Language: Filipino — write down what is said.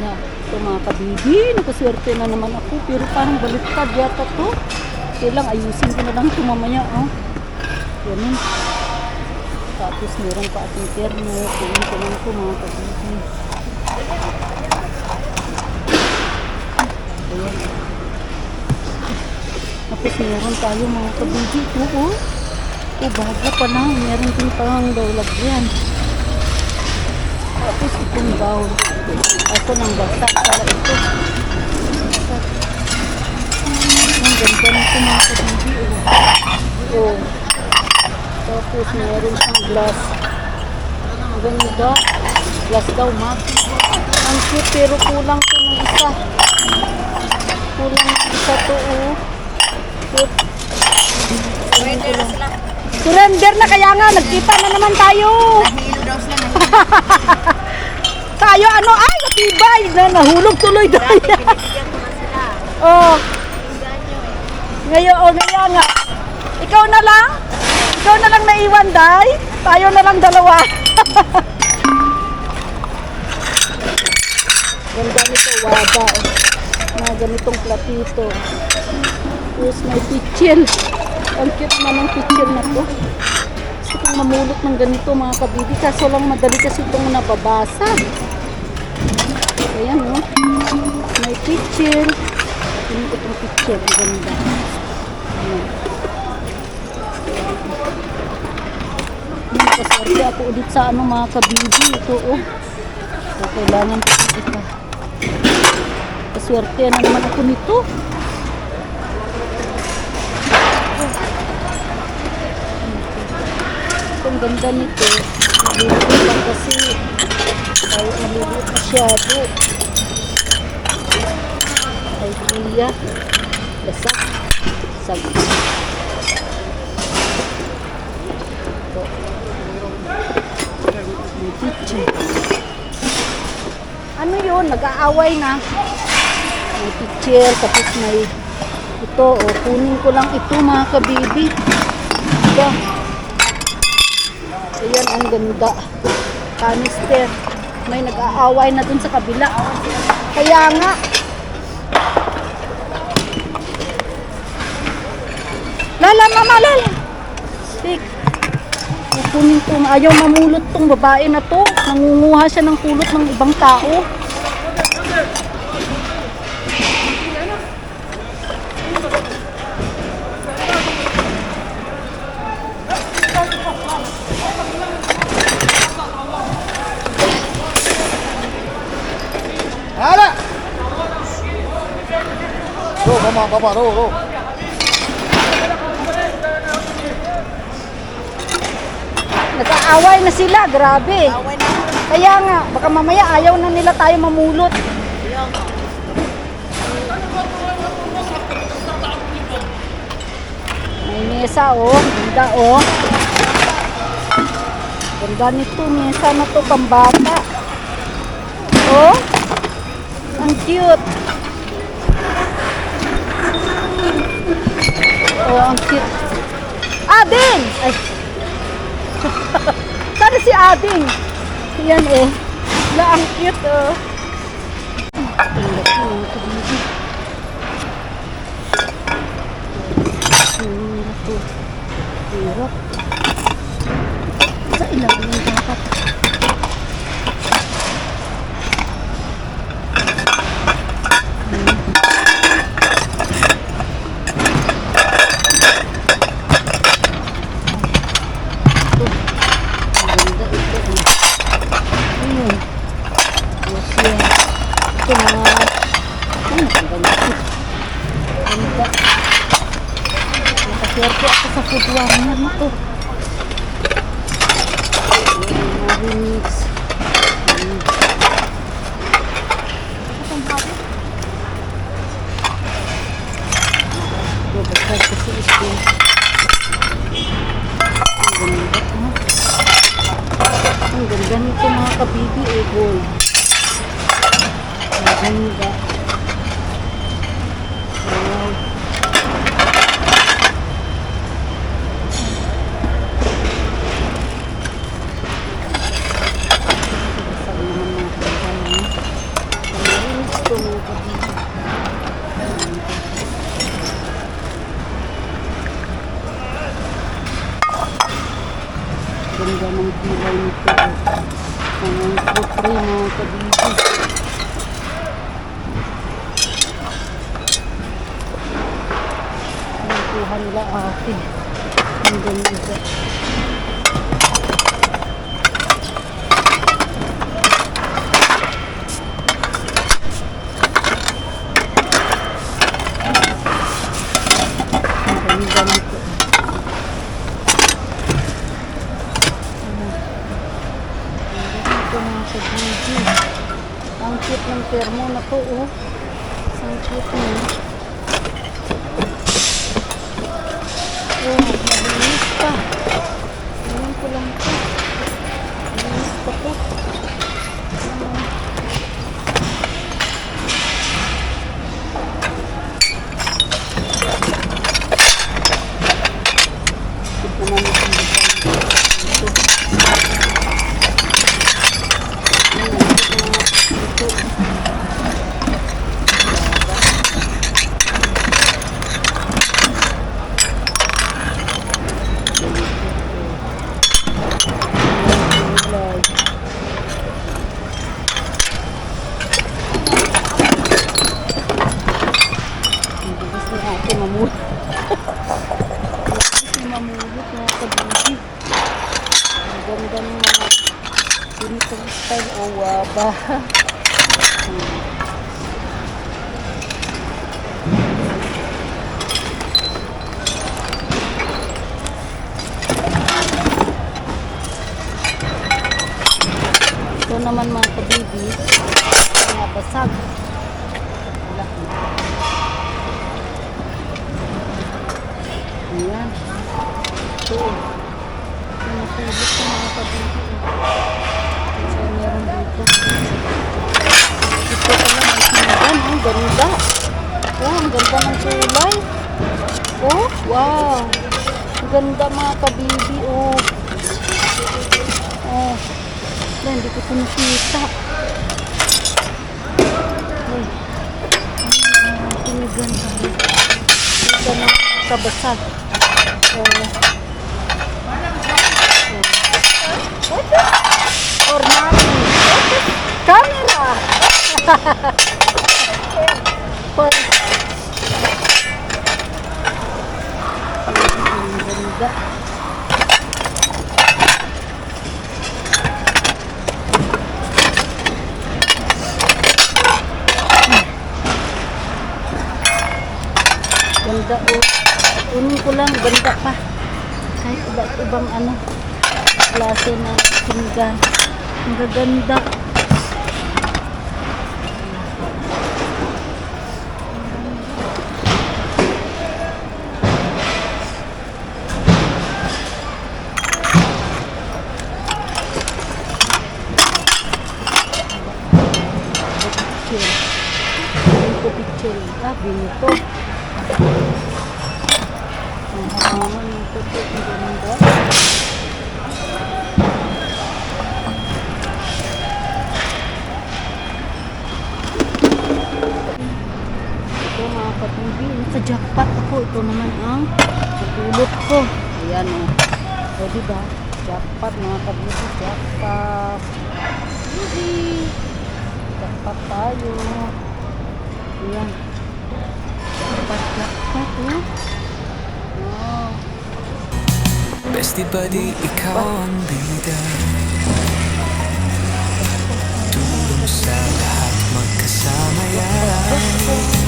Na, ito mga kabibi, nakaswerte na naman ako. Pero parang baliktad yata to. Kailang ayusin ko na lang ito mamaya. Oh. Ganun. Tapos meron pa ating termo. Kunin ko lang ito mga kabibi. Ayan. Tapos meron tayo mga kabibi. Ito oh. Bago pa lang. Meron din pang daw lagyan. Tapos itong bowl. Ako nang basa pala ito. Ang ganda nito mga kabibi. Oh. Tapos meron siyang glass. Ang ganda. Glass daw ma. Ang cute pero kulang to ng isa. Kulang ng isa to oh. Cute. Surrender na kaya nga. Nagkita na naman tayo. Nahilo daw sila. Tayo ano ay natibay na nahulog tuloy doon. Oh. Ngayon nga. Ikaw na lang naiwan day. Tayo na lang dalawa. Ganda nito wada. Na ganitong platito. Tapos may pichil. Ang cute naman ng pichil na to. Gusto kong mamulot ng ganito mga kabibi. Kaso lang madali kasi itong nababasa. Ayan o. May pichil. Hindi ko itong pichil. Ang ganda. Ayan. Nakaswerte ako ulit sa ano mga kabibi. Ito o. So, kailangan ko ito. Kaswerte na naman ako nito. Ang ganda nito. Maliit lang kasi. Ay, maliit masyado. Ay, kuya. Basa. Sabi. Ito. May picture. Ano yun? Nag-aaway na. May picture. Tapos may ito. O, kunin ko lang ito mga kabibi. Ito. Ayan, ang ganda. Canister. May nag-aaway na dun sa kabila. Kaya nga. Lala, mama, lala. Stick. Kukunin ko. Ayaw mamulot tong babae na to. Nangunguha siya ng pulot ng ibang tao. Hala! Baba, ro. Nag-aaway na sila, grabe. Away na. Kaya nga, baka mamaya ayaw na nila tayo mamulot. May mesa oh, ganda oh. Ganda nito, mesa na to, pambata. Oh, ang cute. Oh, ang cute. Ading! Ay. Sana si Ading. Yan oh. La, ang cute oh. Hirap. Sa ilalim yung dapat. Nakaswerte ako sa food warmer na to. Remix. Basta kasi ito. Ang ganda nito mga kabibi eh, gold. Ang ganda. Wow. spray mga kabibig. Nakuha nila ate. Ang ganda. Ang ganda nito. Ito mga kabibig. Ang cute ng termo na to, oh. Ang cute niya. Oh, malinis pa. Ayan ko lang ito. Malinis pa to. Tignan naman itong design ito. Mamulot. Kasi mamulot mga kabibig. Ang ganda ng mga ganitong style. Oh, waba. Ito naman mga kabibig. Mga basag. Wala na. Ayan. Ito. Pinatubos ko mga kabibig. So, meron dito. Ito pala may sinagan. Ang ganda. Oh, ang ganda ng kulay. Oh, wow. Ang ganda mga kabibi. Oh. Oh. Wala, hindi ko sinisita. Ay. Sinigan kami. Ito na kabasag. Or namin. Camera! Ang ganda. Ganda oh. Kunin ko lang, ganda pa. Kahit iba't ibang ano, klase ng pinggan. Ang gaganda. Picture. Binito. Ang harangan nito po. Ang ganda. Ito mga katibi. Naka-jackpot ako. Ito naman ang natulot ko. Ayan o. O diba? Jackpot mga katibi. Jackpot. Jackpot tayo. Ayan. Jackpot o. Wow. Bestie buddy, ikaw ang bida. Tulong sa lahat magkasama yan.